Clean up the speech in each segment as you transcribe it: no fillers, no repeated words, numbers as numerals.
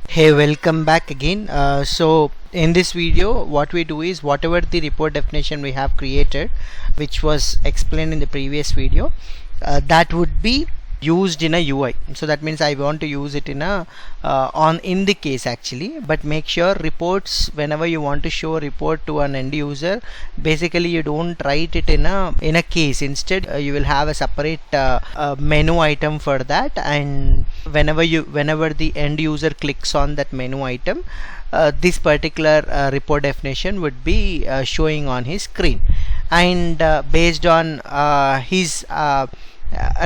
Hey, welcome back again. So in this video what we do is, whatever the report definition we have created, which was explained in the previous video, that would be used in a UI. So that means I want to use it in a in the case actually, but make sure reports, whenever you want to show a report to an end user, basically you don't write it in a case. Instead you will have a separate menu item for that, and whenever the end user clicks on that menu item, this particular report definition would be showing on his screen, and based on his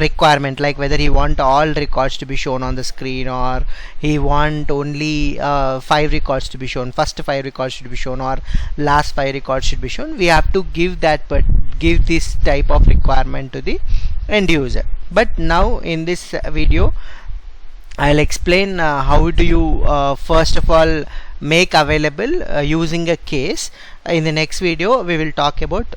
requirement, like whether he want all records to be shown on the screen, or he want only 5 records to be shown, first 5 records should be shown, or last 5 records should be shown, we have to give that, but give this type of requirement to the end user. But now in this video I'll explain how do you first of all make available using a case. In the next video we will talk about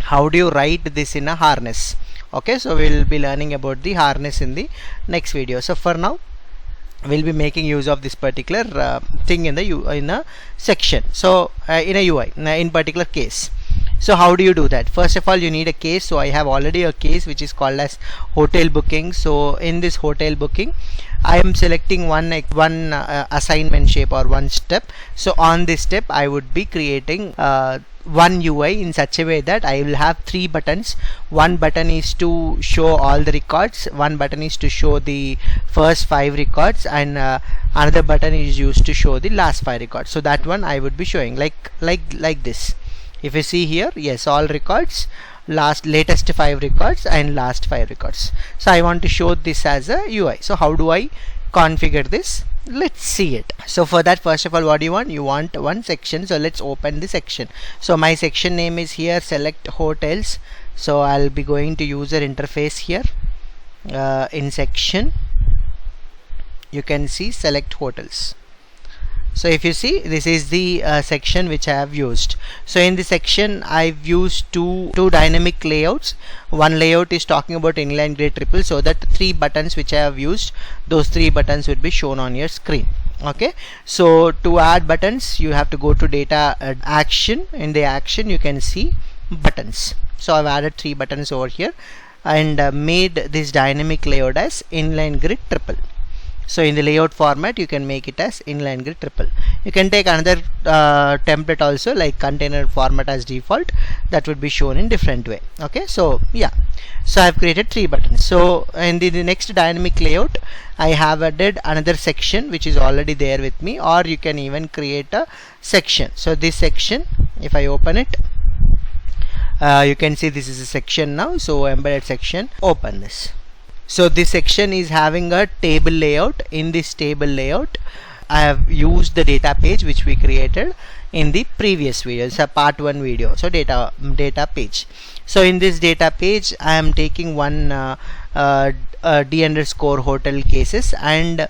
how do you write this in a harness. Okay, so we'll be learning about the harness in the next video. So for now we'll be making use of this particular thing in a section, so in a UI, in particular case. So how do you do that? First of all, you need a case. So I have already a case which is called as hotel booking. So in this hotel booking, I am selecting one assignment shape or one step. So on this step I would be creating one UI in such a way that I will have 3 buttons. One button is to show all the records, one button is to show the first 5 records, and another button is used to show the last 5 records. So that one I would be showing like this. If you see here, yes, all records, latest 5 records and last 5 records. So I want to show this as a UI. So how do I configure this? Let's see it. So for that, first of all, what do you want? You want one section. So let's open the section. So my section name is here, select hotels. So I'll be going to user interface here. In section you can see select hotels. So if you see, this is the section which I have used. So in the section I've used two dynamic layouts. One layout is talking about inline grid triple, so that 3 buttons which I have used, those 3 buttons would be shown on your screen. Okay, so to add buttons you have to go to data action. In the action you can see buttons. So I've added 3 buttons over here and made this dynamic layout as inline grid triple. So in the layout format you can make it as inline grid triple. You can take another template also, like container format as default, that would be shown in different way. Okay, so yeah, so I've created 3 buttons. So in the next dynamic layout I have added another section which is already there with me, or you can even create a section. So this section, if I open it, you can see this is a section now. So embedded section, open this. So this section is having a table layout. In this table layout I have used the data page which we created in the previous video. It's a part 1 video. So data page. So in this data page I am taking one D underscore hotel cases, and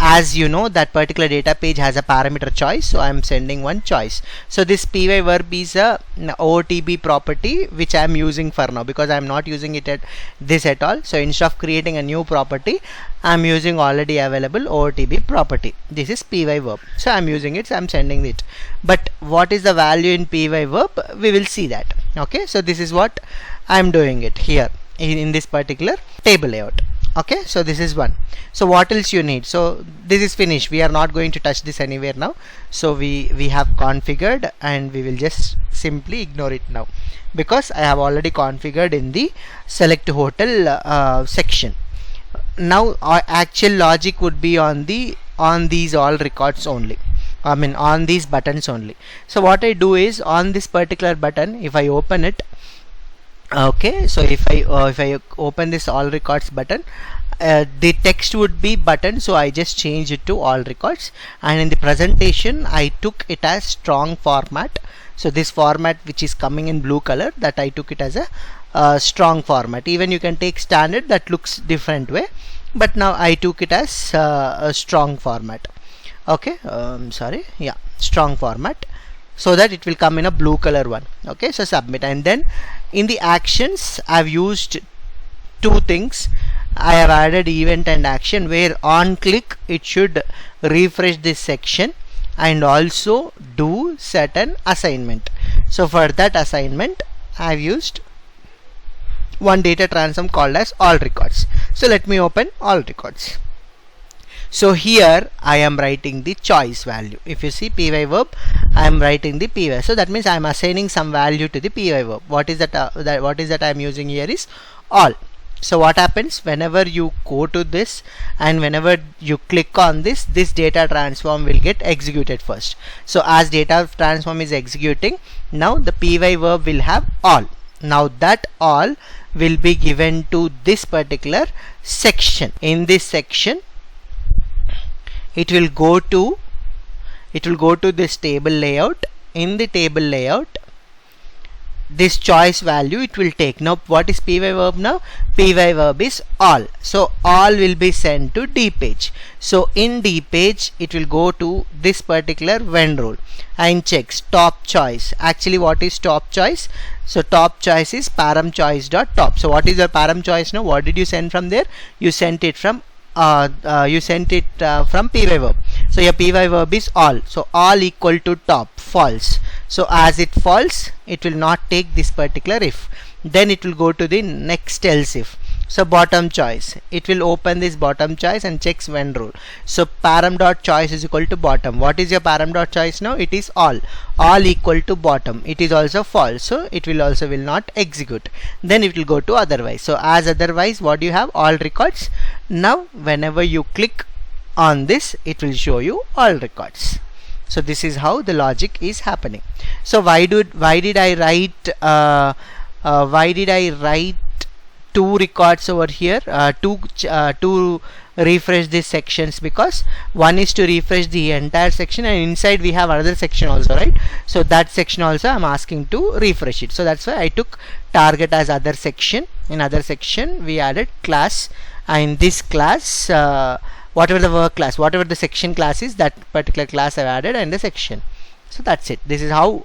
as you know, that particular data page has a parameter choice, so I am sending one choice. So this py verb is a OOTB property which I am using for now, because I am not using it at all. So instead of creating a new property, I am using already available OOTB property. This is py verb, so I am using it, so I am sending it. But what is the value in py verb? We will see that. Okay, so this is what I am doing it here in this particular table layout. Okay, so this is one. So what else you need? So this is finished. We are not going to touch this anywhere now. So we have configured, and we will just simply ignore it now, because I have already configured in the select hotel section. Now our actual logic would be on these all records only. I mean on these buttons only. So what I do is, on this particular button, if I open it, okay, so if I open this all records button, the text would be button, so I just change it to all records, and in the presentation I took it as strong format. So this format which is coming in blue color, that I took it as a strong format. Even you can take standard, that looks different way, but now I took it as a strong format. Okay, sorry, yeah, strong format. so that it will come in a blue color one. Okay, so submit. And then in the actions I've used two things. I have added event and action, where on click it should refresh this section and also do certain assignment. So for that assignment I've used one data transform called as all records. So let me open all records. So here I am writing the choice value. If you see py verb, I am writing the py. So that means I am assigning some value to the py verb. What is that? What is that I am using here is all. So what happens whenever you go to this and whenever you click on this, this data transform will get executed first. So as data transform is executing, now the py verb will have all. Now that all will be given to this particular section. In this section it will go to this table layout. In the table layout, this choice value it will take. Now what is py verb now? Py verb is all. So all will be sent to D page. So in D page it will go to this particular when rule and checks top choice. Actually what is top choice? So top choice is param choice dot top. So what is your param choice now? What did you send from there? You sent it from from py verb. So your py verb is all. So all equal to top, false. So as it false, it will not take this particular if. Then it will go to the next else if. So bottom choice, it will open this bottom choice and checks when rule. So param dot choice is equal to bottom. What is your param dot choice now? It is all equal to bottom. It is also false, so it will also will not execute. Then it will go to otherwise. So as otherwise, what do you have? All records. Now whenever you click on this, it will show you all records. So this is how the logic is happening. So why did I write two records over here, to refresh these sections? Because one is to refresh the entire section, and inside we have another section also, right? So that section also I'm asking to refresh it. So that's why I took target as other section. In other section we added class, and this class, whatever the work class, whatever the section class is, that particular class I've added and the section. So that's it. This is how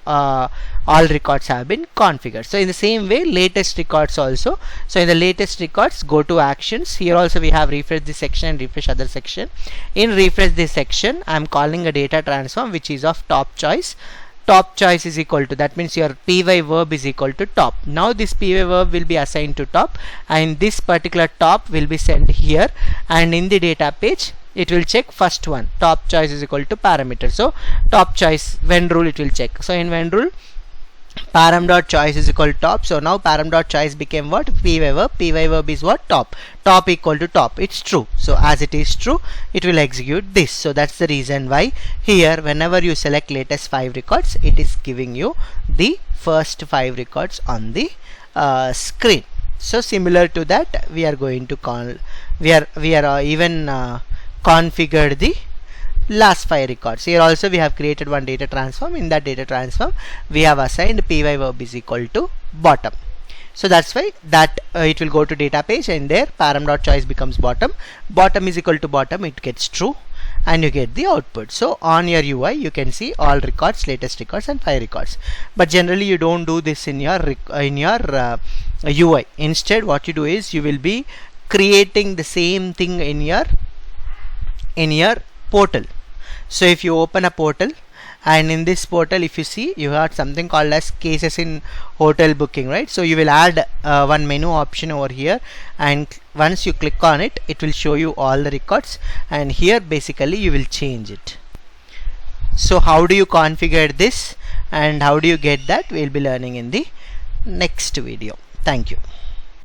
all records have been configured. So in the same way, latest records also. So in the latest records, go to actions. Here also we have refresh this section and refresh other section. In refresh this section, I am calling a data transform which is of top choice. Top choice is equal to, that means your py verb is equal to top. Now this py verb will be assigned to top, and this particular top will be sent here, and in the data page it will check first one, top choice is equal to parameter. So top choice when rule it will check. So in when rule, param dot choice is equal to top. So now param dot choice became what? Py verb. Py verb is what? Top. Top equal to top. It's true. So as it is true, it will execute this. So that's the reason why here whenever you select latest 5 records, it is giving you the first 5 records on the screen. So similar to that, we are going to call, we are even configured the last 5 records. Here also we have created one data transform. In that data transform we have assigned py verb is equal to bottom. So that's why that it will go to data page, and there param dot choice becomes bottom. Bottom is equal to bottom, it gets true, and you get the output. So on your UI you can see all records, latest records and 5 records. But generally you don't do this in your UI. Instead what you do is you will be creating the same thing in your portal. So if you open a portal, and in this portal if you see, you have something called as cases in hotel booking, right? So you will add one menu option over here, and once you click on it, it will show you all the records, and here basically you will change it. So how do you configure this and how do you get that, we'll be learning in the next video. Thank you.